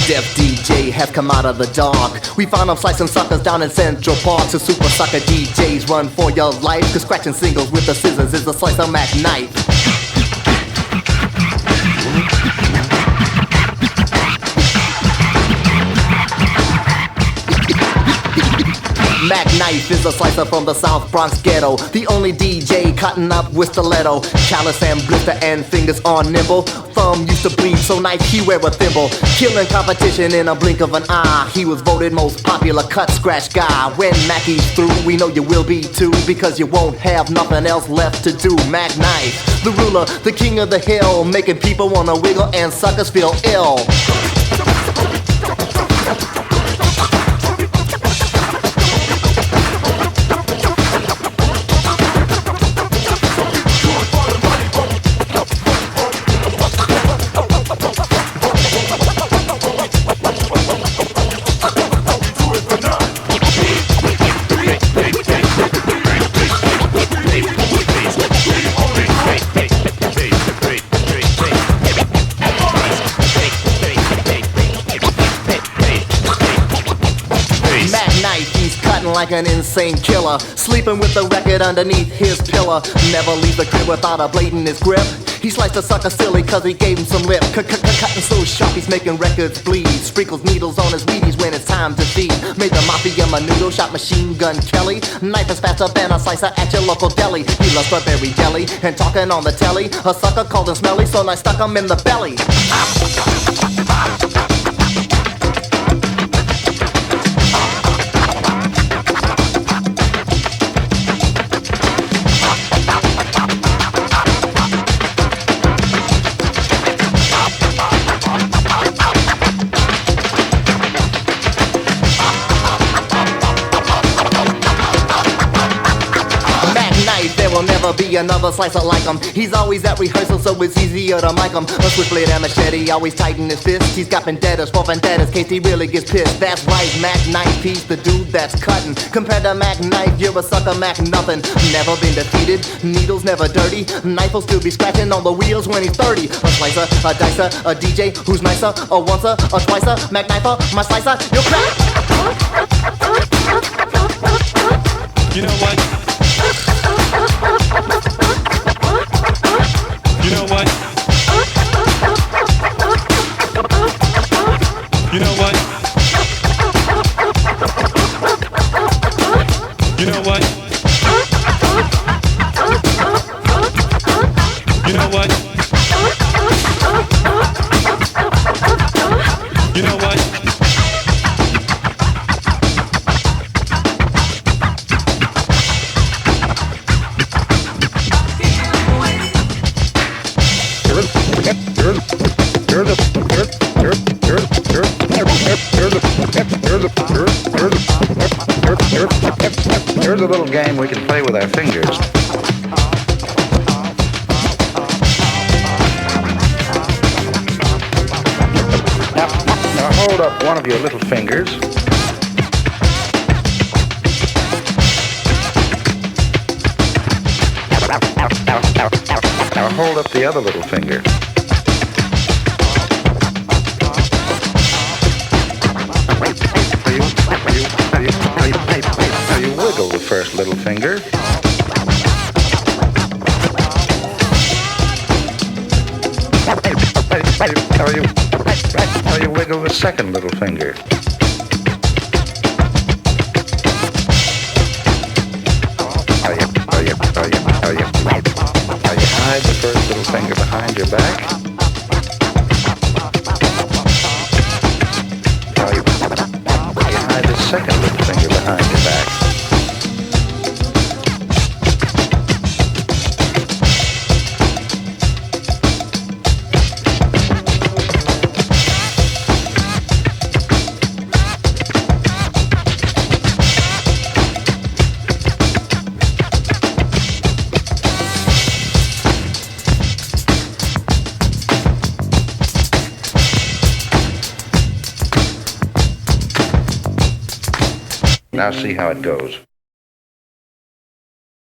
Deaf DJ has come out of the dark. We found him slicing suckers down in Central Park. So super sucker DJs run for your life, cause scratching singles with the scissors is the slicer Mac knife. Mac Knife is a slicer from the South Bronx ghetto, the only DJ cutting up with stiletto. Callus and blister and fingers are nimble. Thumb used to bleed, so Knife he wear a thimble. Killing competition in a blink of an eye. He was voted most popular cut scratch guy. When Mackie's through, we know you will be too, because you won't have nothing else left to do. Mac Knife, the ruler, the king of the hill, making people wanna wiggle and suckers feel ill. He's cutting like an insane killer, sleeping with the record underneath his pillow. Never leaves the crib without a blade in his grip. He sliced a sucker silly cause he gave him some lip. Cutting so sharp he's making records bleed. Sprinkles needles on his Wheaties when it's time to feed. Made the mafia menudo, shot Machine Gun Kelly. Knife is faster than a slicer at your local deli. He loves strawberry jelly and talking on the telly. A sucker called him smelly, so I stuck him in the belly. There will never be another slicer like him. He's always at rehearsal, so it's easier to mic him. A switchblade and machete, always tight in his fist. He's got vendettas for vendettas, case he really gets pissed. That's right, Mac Knife, he's the dude that's cutting. Compared to Mac Knife, you're a sucker, Mac nothing. Never been defeated, needles never dirty. Knife will still be scratching on the wheels when he's 30. A slicer, a dicer, a DJ who's nicer. A oncer, a twicer, Mac Knifer, my slicer, you'll crack. You know what? You know what? You know what? You know what? You know what? You know what? Here's a little game we can play with our fingers. Now hold up one of your little fingers. Now hold up the other little finger. Now you wiggle the first little finger. Now you wiggle the second little finger. Now you hide the first little finger behind your back. Now you hide the second little finger behind your back. Now see how it goes.